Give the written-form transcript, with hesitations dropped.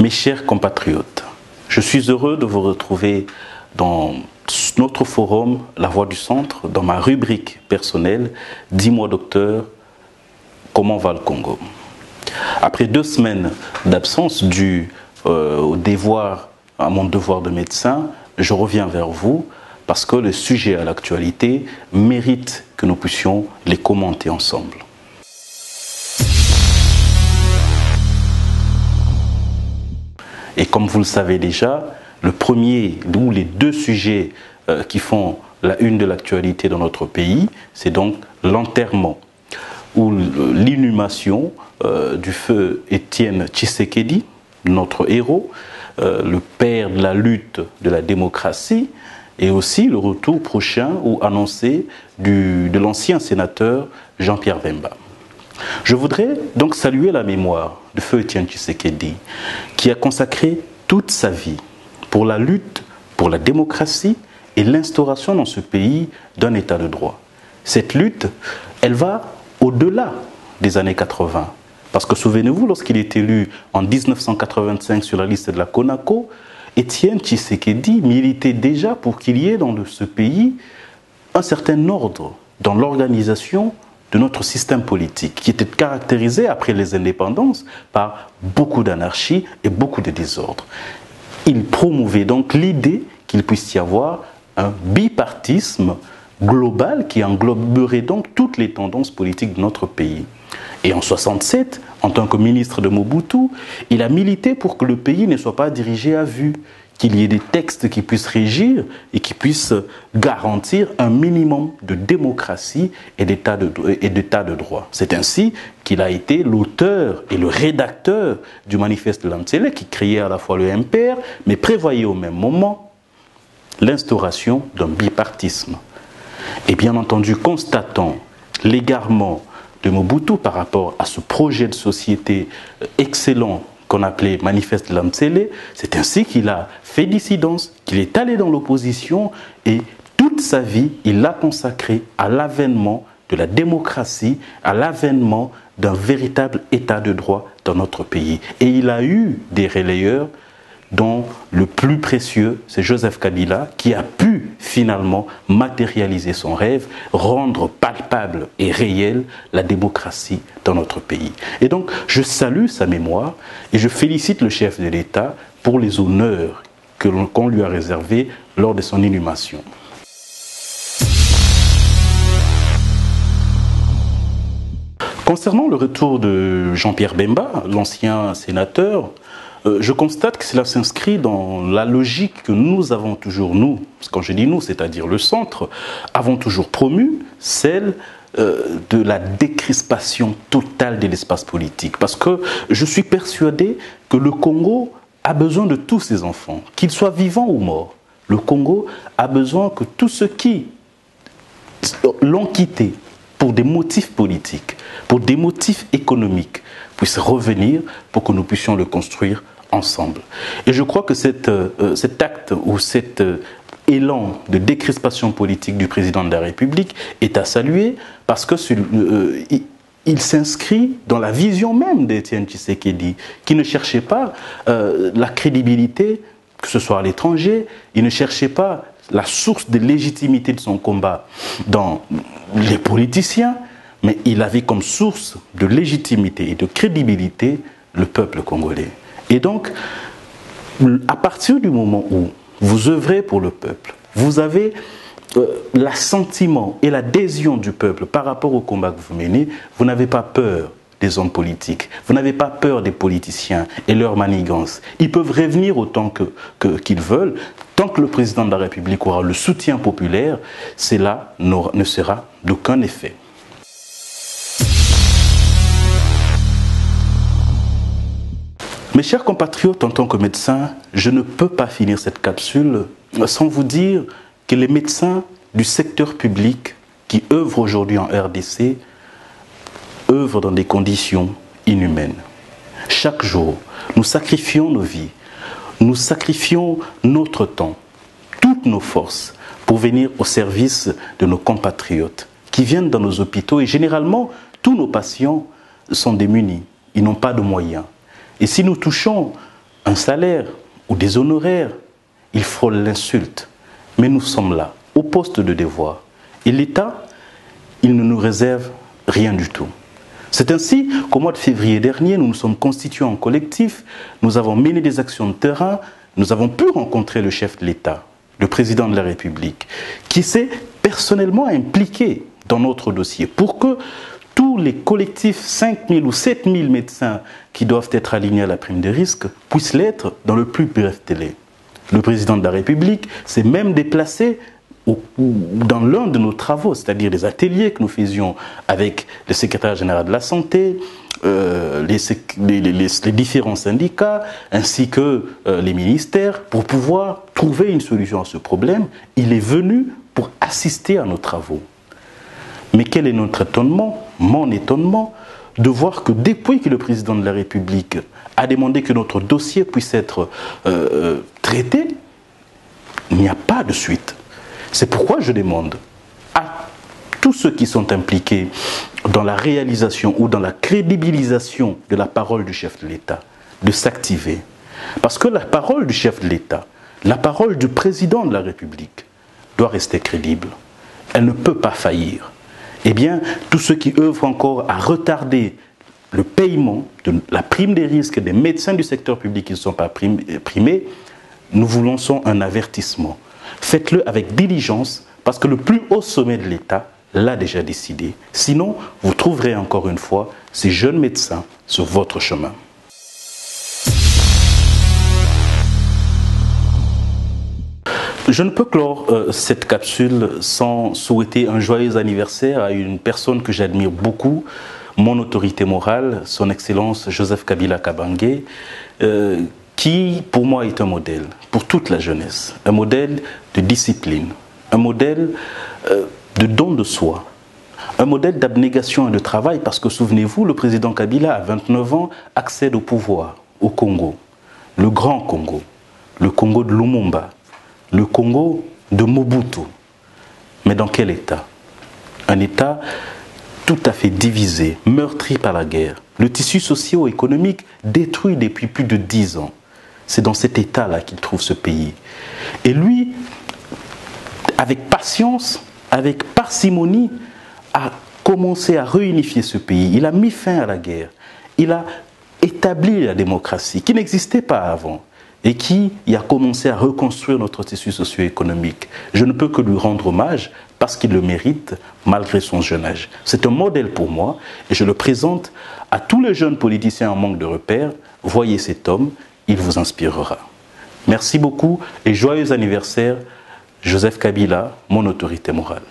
Mes chers compatriotes, je suis heureux de vous retrouver dans notre forum La Voix du Centre, dans ma rubrique personnelle « Dis-moi docteur, comment va le Congo ?» Après 2 semaines d'absence due à mon devoir de médecin, je reviens vers vous parce que le sujet à l'actualité mérite que nous puissions les commenter ensemble. Et comme vous le savez déjà, le premier ou les 2 sujets qui font la une de l'actualité dans notre pays, c'est donc l'enterrement ou l'inhumation du feu Étienne Tshisekedi, notre héros, le père de la lutte de la démocratie, et aussi le retour prochain ou annoncé de l'ancien sénateur Jean-Pierre Bemba. Je voudrais donc saluer la mémoire de feu Étienne Tshisekedi, qui a consacré toute sa vie pour la lutte pour la démocratie et l'instauration dans ce pays d'un état de droit. Cette lutte, elle va au-delà des années 80. Parce que souvenez-vous, lorsqu'il est élu en 1985 sur la liste de la CONACO, Étienne Tshisekedi militait déjà pour qu'il y ait dans ce pays un certain ordre dans l'organisation de notre système politique, qui était caractérisé après les indépendances par beaucoup d'anarchie et beaucoup de désordre. Il promouvait donc l'idée qu'il puisse y avoir un bipartisme global qui engloberait donc toutes les tendances politiques de notre pays. Et en 1967, en tant que ministre de Mobutu, il a milité pour que le pays ne soit pas dirigé à vue, qu'il y ait des textes qui puissent régir et qui puissent garantir un minimum de démocratie et d'état de droit. C'est ainsi qu'il a été l'auteur et le rédacteur du manifeste de Lamtsele, qui créait à la fois le MPR, mais prévoyait au même moment l'instauration d'un bipartisme. Et bien entendu, constatant l'égarement de Mobutu par rapport à ce projet de société excellent qu'on appelait Manifeste de Lamtsele, c'est ainsi qu'il a fait dissidence, qu'il est allé dans l'opposition et toute sa vie, il l'a consacré à l'avènement de la démocratie, à l'avènement d'un véritable état de droit dans notre pays. Et il a eu des relayeurs dont le plus précieux, c'est Joseph Kabila, qui a pu finalement matérialiser son rêve, rendre palpable et réelle la démocratie dans notre pays. Et donc, je salue sa mémoire et je félicite le chef de l'État pour les honneurs qu'on lui a réservés lors de son inhumation. Concernant le retour de Jean-Pierre Bemba, l'ancien sénateur, je constate que cela s'inscrit dans la logique que nous avons toujours, quand je dis nous, c'est-à-dire le centre, avons toujours promu, celle de la décrispation totale de l'espace politique. Parce que je suis persuadé que le Congo a besoin de tous ses enfants, qu'ils soient vivants ou morts. Le Congo a besoin que tous ceux qui l'ont quitté pour des motifs politiques, pour des motifs économiques, puissent revenir pour que nous puissions le construire ensemble. Et je crois que cet acte ou cet élan de décrispation politique du président de la République est à saluer parce que il s'inscrit dans la vision même d'Étienne Tshisekedi, qui ne cherchait pas la crédibilité, que ce soit à l'étranger, il ne cherchait pas la source de légitimité de son combat dans les politiciens, mais il avait comme source de légitimité et de crédibilité le peuple congolais. Et donc, à partir du moment où vous œuvrez pour le peuple, vous avez l'assentiment et l'adhésion du peuple par rapport au combat que vous menez, vous n'avez pas peur des hommes politiques, vous n'avez pas peur des politiciens et leurs manigances. Ils peuvent revenir autant qu'ils veulent. Tant que le président de la République aura le soutien populaire, cela ne sera d'aucun effet. Mes chers compatriotes, en tant que médecin, je ne peux pas finir cette capsule sans vous dire que les médecins du secteur public qui œuvrent aujourd'hui en RDC œuvrent dans des conditions inhumaines. Chaque jour, nous sacrifions nos vies, nous sacrifions notre temps, toutes nos forces pour venir au service de nos compatriotes qui viennent dans nos hôpitaux et généralement, tous nos patients sont démunis, ils n'ont pas de moyens. Et si nous touchons un salaire ou des honoraires. Il frôle l'insulte. Mais nous sommes là, au poste de devoir. Et l'État, il ne nous réserve rien du tout. C'est ainsi qu'au mois de février dernier, nous nous sommes constitués en collectif, nous avons mené des actions de terrain, nous avons pu rencontrer le chef de l'État, le président de la République, qui s'est personnellement impliqué dans notre dossier pour que tous les collectifs, 5 000 ou 7 000 médecins qui doivent être alignés à la prime de risque puissent l'être dans le plus bref délai. Le président de la République s'est même déplacé dans l'un de nos travaux, c'est-à-dire les ateliers que nous faisions avec le secrétaire général de la Santé, les différents syndicats, ainsi que les ministères, pour pouvoir trouver une solution à ce problème. Il est venu pour assister à nos travaux. Mais quel est notre étonnement, mon étonnement, de voir que depuis que le président de la République a demandé que notre dossier puisse être traité, il n'y a pas de suite. C'est pourquoi je demande à tous ceux qui sont impliqués dans la réalisation ou dans la crédibilisation de la parole du chef de l'État de s'activer. Parce que la parole du chef de l'État, la parole du président de la République doit rester crédible. Elle ne peut pas faillir. Eh bien, tous ceux qui œuvrent encore à retarder le paiement de la prime des risques des médecins du secteur public qui ne sont pas primés, nous vous lançons un avertissement. Faites-le avec diligence parce que le plus haut sommet de l'État l'a déjà décidé. Sinon, vous trouverez encore une fois ces jeunes médecins sur votre chemin. Je ne peux clore cette capsule sans souhaiter un joyeux anniversaire à une personne que j'admire beaucoup, mon autorité morale, son Excellence Joseph Kabila Kabange, qui pour moi est un modèle pour toute la jeunesse, un modèle de discipline, un modèle de don de soi, un modèle d'abnégation et de travail, parce que souvenez-vous, le président Kabila, à 29 ans, accède au pouvoir au Congo, le grand Congo, le Congo de Lumumba, le Congo de Mobutu. Mais dans quel état? Un état tout à fait divisé, meurtri par la guerre, le tissu socio-économique détruit depuis plus de 10 ans. C'est dans cet état-là qu'il trouve ce pays. Et lui, avec patience, avec parcimonie, a commencé à réunifier ce pays. Il a mis fin à la guerre. Il a établi la démocratie qui n'existait pas avant et qui a commencé à reconstruire notre tissu socio-économique. Je ne peux que lui rendre hommage parce qu'il le mérite malgré son jeune âge. C'est un modèle pour moi et je le présente à tous les jeunes politiciens en manque de repères. Voyez cet homme, il vous inspirera. Merci beaucoup et joyeux anniversaire, Joseph Kabila, mon autorité morale.